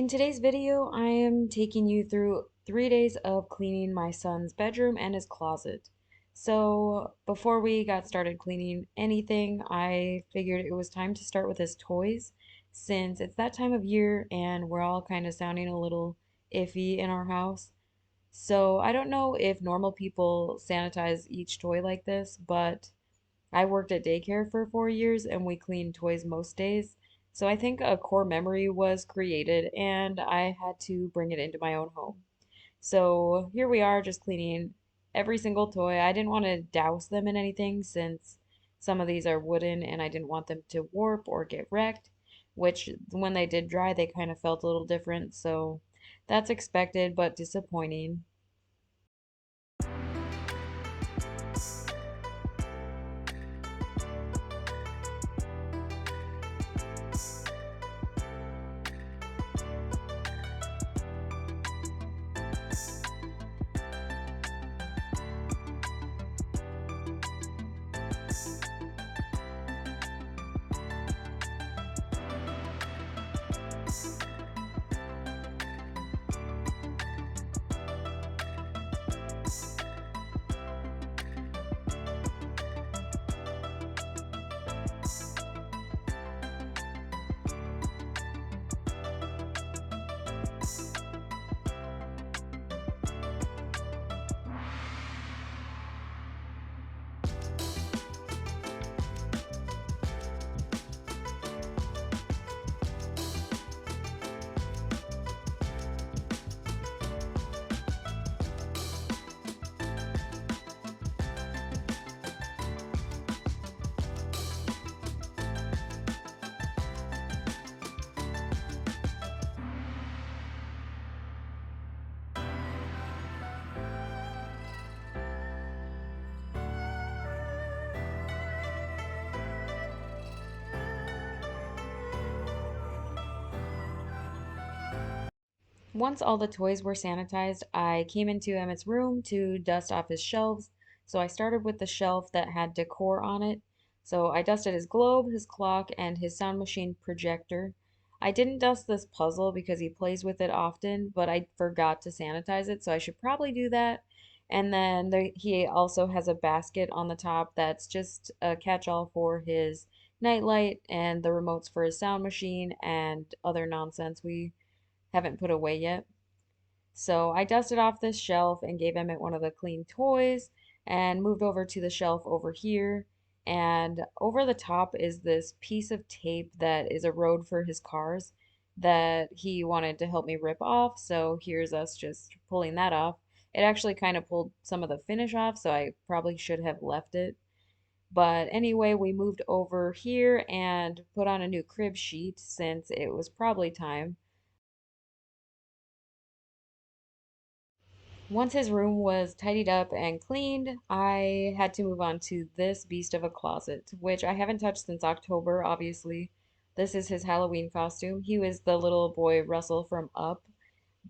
In today's video, I am taking you through 3 days of cleaning my son's bedroom and his closet. So before we got started cleaning anything, I figured it was time to start with his toys since it's that time of year and we're all kind of sounding a little iffy in our house. So I don't know if normal people sanitize each toy like this, but I worked at daycare for 4 years and we cleaned toys most days. So I think a core memory was created and I had to bring it into my own home. So here we are just cleaning every single toy. I didn't want to douse them in anything since some of these are wooden and I didn't want them to warp or get wrecked, which when they did dry, they kind of felt a little different. So that's expected but disappointing. Once all the toys were sanitized, I came into Emmett's room to dust off his shelves. So I started with the shelf that had decor on it. So I dusted his globe, his clock, and his sound machine projector. I didn't dust this puzzle because he plays with it often, but I forgot to sanitize it, so I should probably do that. And then he also has a basket on the top that's just a catch-all for his nightlight and the remotes for his sound machine and other nonsense we haven't put away yet. So I dusted off this shelf and gave Emmett one of the clean toys and moved over to the shelf over here. And over the top is this piece of tape that is a road for his cars that he wanted to help me rip off. So here's us just pulling that off. It actually kind of pulled some of the finish off, so I probably should have left it. But anyway, we moved over here and put on a new crib sheet since it was probably time. Once his room was tidied up and cleaned, I had to move on to this beast of a closet, which I haven't touched since October, obviously. This is his Halloween costume. He was the little boy Russell from Up,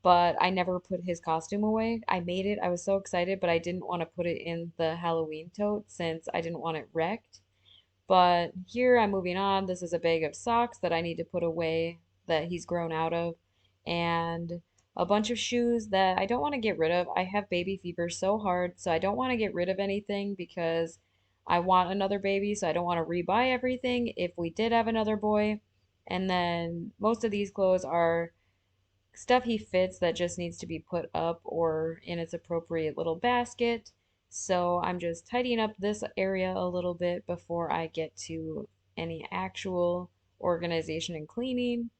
but I never put his costume away. I made it. I was so excited, but I didn't want to put it in the Halloween tote since I didn't want it wrecked. But here I'm moving on. This is a bag of socks that I need to put away that he's grown out of, and a bunch of shoes that I don't want to get rid of. I have baby fever so hard, so I don't want to get rid of anything because I want another baby, so I don't want to rebuy everything if we did have another boy. And then most of these clothes are stuff he fits that just needs to be put up or in its appropriate little basket. So I'm just tidying up this area a little bit before I get to any actual organization and cleaning.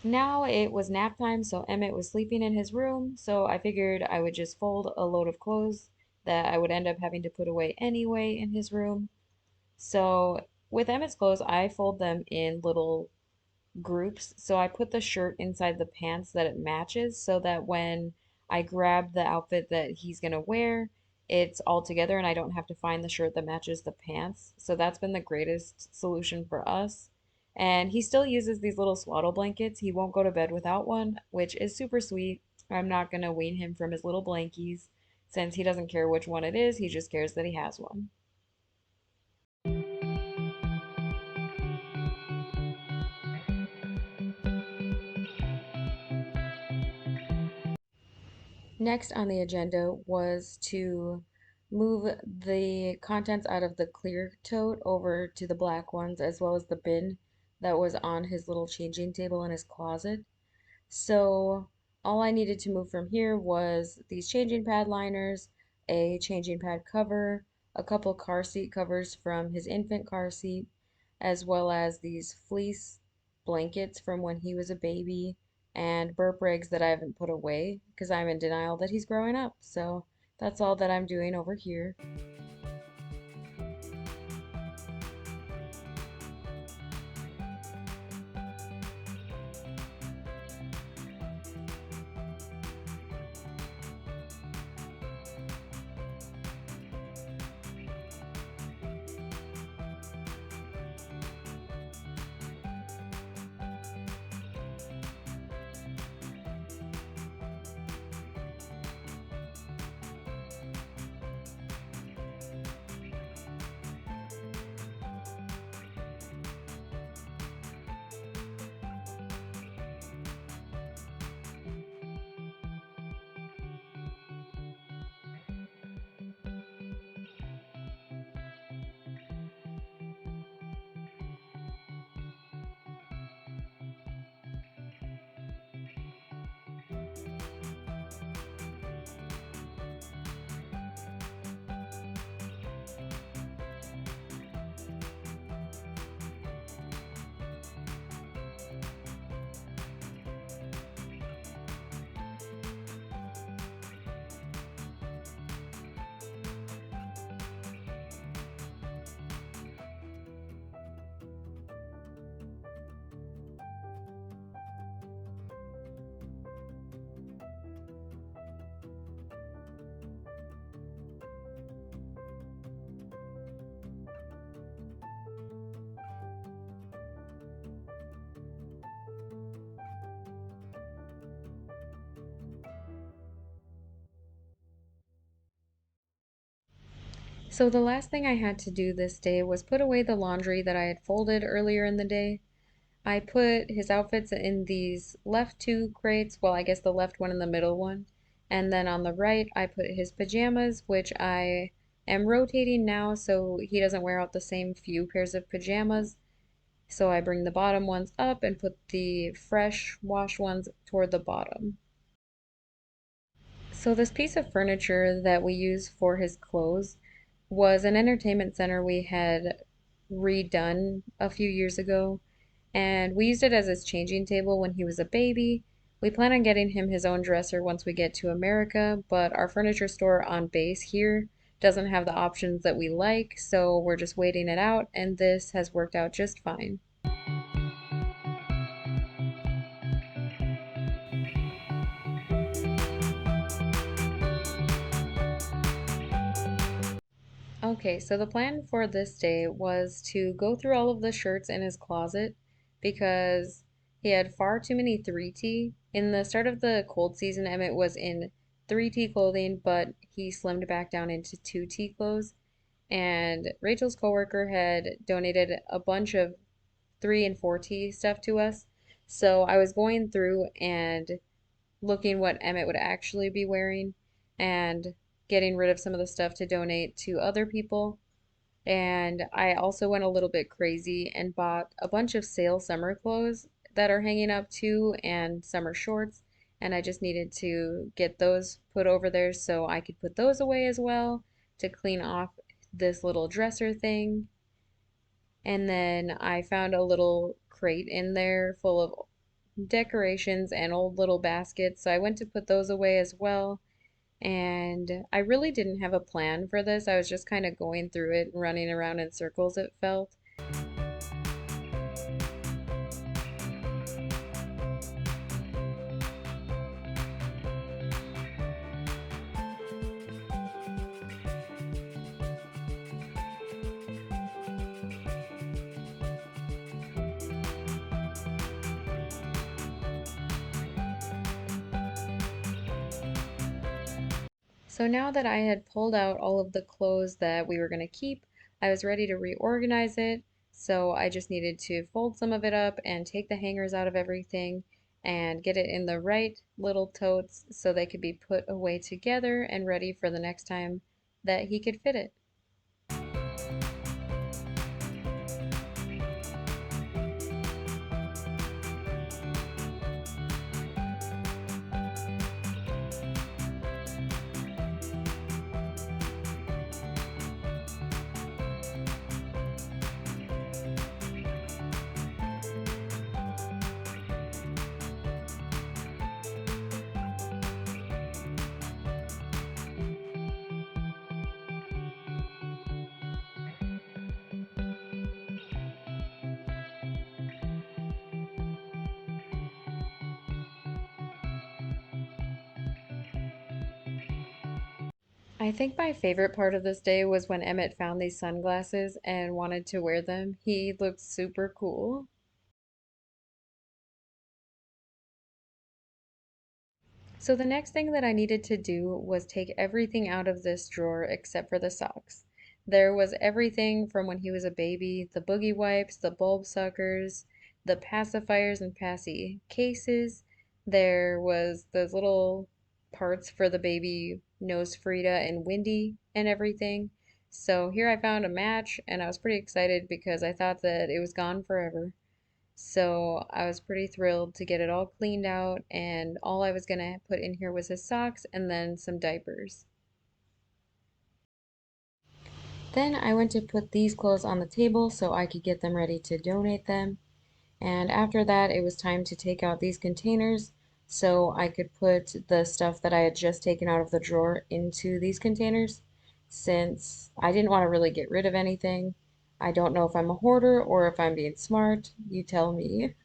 Now it was nap time, so Emmett was sleeping in his room, so I figured I would just fold a load of clothes that I would end up having to put away anyway in his room. So with Emmett's clothes, I fold them in little groups. So I put the shirt inside the pants that it matches so that when I grab the outfit that he's gonna wear, it's all together and I don't have to find the shirt that matches the pants. So that's been the greatest solution for us. And he still uses these little swaddle blankets. He won't go to bed without one, which is super sweet. I'm not gonna wean him from his little blankies since he doesn't care which one it is, he just cares that he has one. Next on the agenda was to move the contents out of the clear tote over to the black ones, as well as the bin that was on his little changing table in his closet. So all I needed to move from here was these changing pad liners, a changing pad cover, a couple car seat covers from his infant car seat, as well as these fleece blankets from when he was a baby, and burp rags that I haven't put away because I'm in denial that he's growing up. So that's all that I'm doing over here. So the last thing I had to do this day was put away the laundry that I had folded earlier in the day. I put his outfits in these left two crates, well, I guess the left one and the middle one. And then on the right, I put his pajamas, which I am rotating now so he doesn't wear out the same few pairs of pajamas. So I bring the bottom ones up and put the fresh washed ones toward the bottom. So this piece of furniture that we use for his clothes was an entertainment center we had redone a few years ago, and we used it as his changing table when he was a baby. We plan on getting him his own dresser once we get to America, but our furniture store on base here doesn't have the options that we like, so we're just waiting it out, and this has worked out just fine. Okay, so the plan for this day was to go through all of the shirts in his closet because he had far too many 3T. In the start of the cold season, Emmett was in 3T clothing, but he slimmed back down into 2T clothes. And Rachel's coworker had donated a bunch of 3 and 4T stuff to us. So I was going through and looking what Emmett would actually be wearing and getting rid of some of the stuff to donate to other people. And I also went a little bit crazy and bought a bunch of sale summer clothes that are hanging up too and summer shorts. And I just needed to get those put over there so I could put those away as well to clean off this little dresser thing. And then I found a little crate in there full of decorations and old little baskets. So I went to put those away as well. And I really didn't have a plan for this. I was just kind of going through it and running around in circles, it felt. So now that I had pulled out all of the clothes that we were going to keep, I was ready to reorganize it. So I just needed to fold some of it up and take the hangers out of everything and get it in the right little totes so they could be put away together and ready for the next time that he could fit it. I think my favorite part of this day was when Emmett found these sunglasses and wanted to wear them. He looked super cool. So the next thing that I needed to do was take everything out of this drawer except for the socks. There was everything from when he was a baby, the boogie wipes, the bulb suckers, the pacifiers and passy cases. There was those little parts for the baby nose Frida and Windy and everything. So here I found a match and I was pretty excited because I thought that it was gone forever. So I was pretty thrilled to get it all cleaned out, and all I was gonna put in here was his socks and then some diapers. Then I went to put these clothes on the table so I could get them ready to donate them. And after that, it was time to take out these containers so I could put the stuff that I had just taken out of the drawer into these containers since I didn't want to really get rid of anything. I don't know if I'm a hoarder or if I'm being smart. You tell me.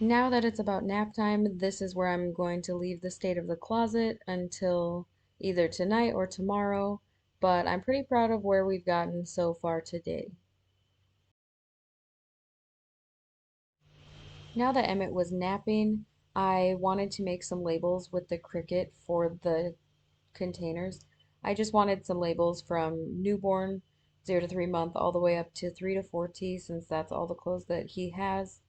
Now that it's about nap time, this is where I'm going to leave the state of the closet until either tonight or tomorrow, but I'm pretty proud of where we've gotten so far today. Now that Emmett was napping, I wanted to make some labels with the Cricut for the containers. I just wanted some labels from newborn, 0 to 3 month, all the way up to 3 to 4T, since that's all the clothes that he has.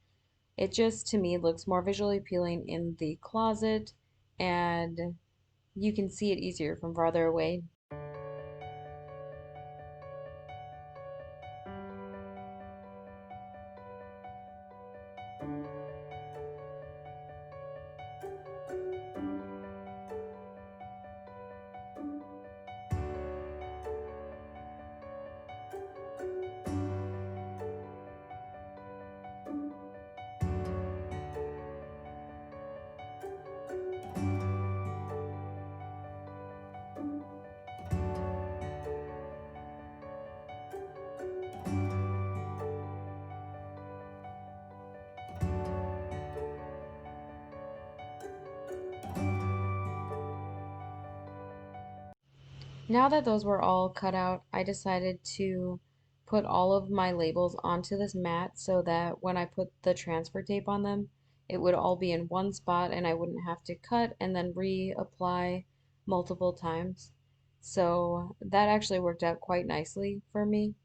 It just, to me, looks more visually appealing in the closet, and you can see it easier from farther away. Now that those were all cut out, I decided to put all of my labels onto this mat so that when I put the transfer tape on them, it would all be in one spot and I wouldn't have to cut and then reapply multiple times. So that actually worked out quite nicely for me.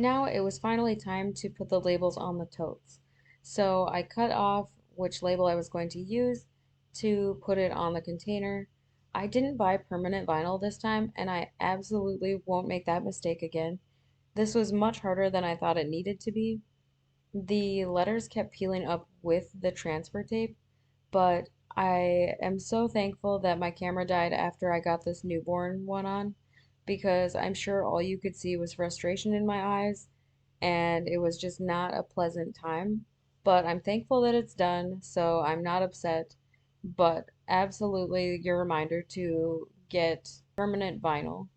Now it was finally time to put the labels on the totes. So I cut off which label I was going to use to put it on the container. I didn't buy permanent vinyl this time, and I absolutely won't make that mistake again. This was much harder than I thought it needed to be. The letters kept peeling up with the transfer tape, but I am so thankful that my camera died after I got this newborn one on, because I'm sure all you could see was frustration in my eyes, and it was just not a pleasant time. But I'm thankful that it's done, so I'm not upset. But absolutely, your reminder to get permanent vinyl.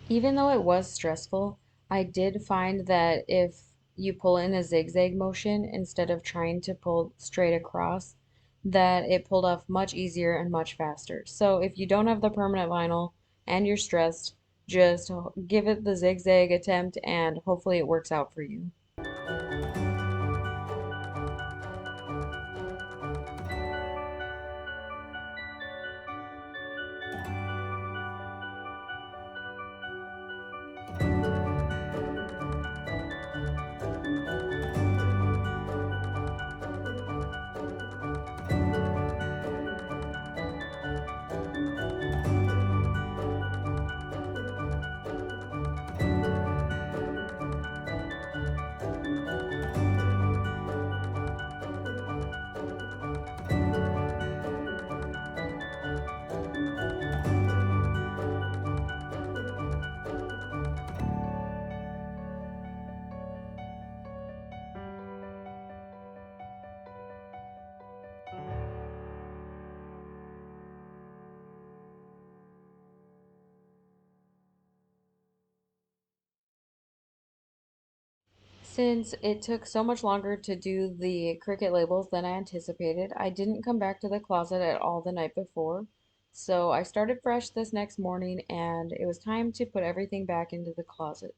Even though it was stressful, I did find that if you pull in a zigzag motion instead of trying to pull straight across, that it pulled off much easier and much faster. So if you don't have the permanent vinyl and you're stressed, just give it the zigzag attempt and hopefully it works out for you. Since it took so much longer to do the Cricut labels than I anticipated, I didn't come back to the closet at all the night before. So I started fresh this next morning and it was time to put everything back into the closet.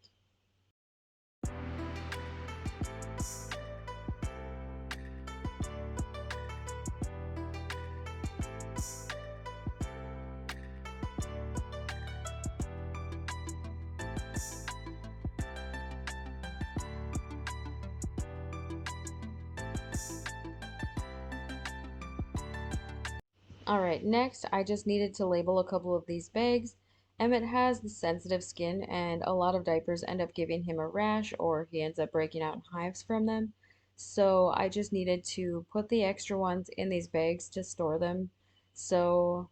Alright, next I just needed to label a couple of these bags. Emmett has the sensitive skin and a lot of diapers end up giving him a rash or he ends up breaking out in hives from them. So I just needed to put the extra ones in these bags to store them. So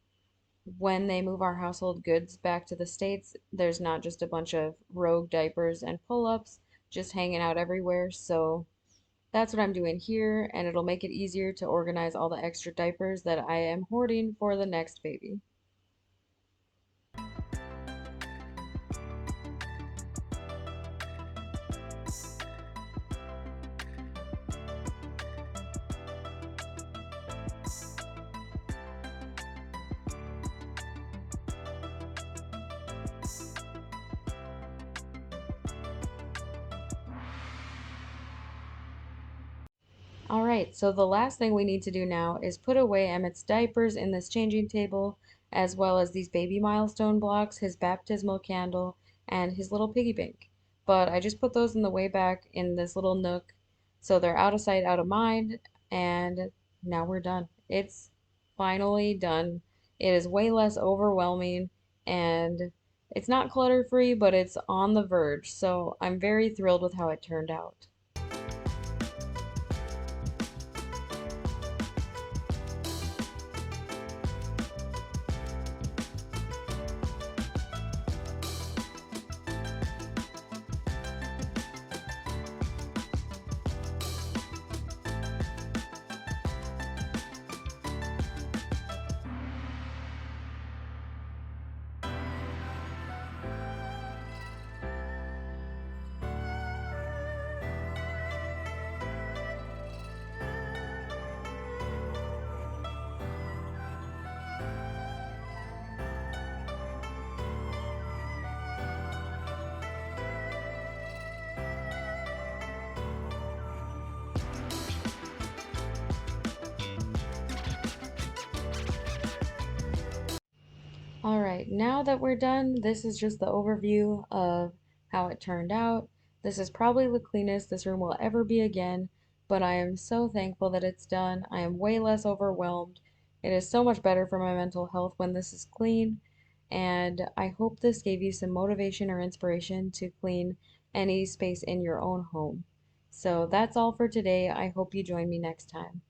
when they move our household goods back to the States, there's not just a bunch of rogue diapers and pull-ups just hanging out everywhere. So that's what I'm doing here, and it'll make it easier to organize all the extra diapers that I am hoarding for the next baby. All right, so the last thing we need to do now is put away Emmett's diapers in this changing table, as well as these baby milestone blocks, his baptismal candle, and his little piggy bank. But I just put those in the way back in this little nook, so they're out of sight, out of mind, and now we're done. It's finally done. It is way less overwhelming, and it's not clutter-free, but it's on the verge, so I'm very thrilled with how it turned out. All right, now that we're done, this is just the overview of how it turned out. This is probably the cleanest this room will ever be again, but I am so thankful that it's done. I am way less overwhelmed. It is so much better for my mental health when this is clean, and I hope this gave you some motivation or inspiration to clean any space in your own home. So that's all for today. I hope you join me next time.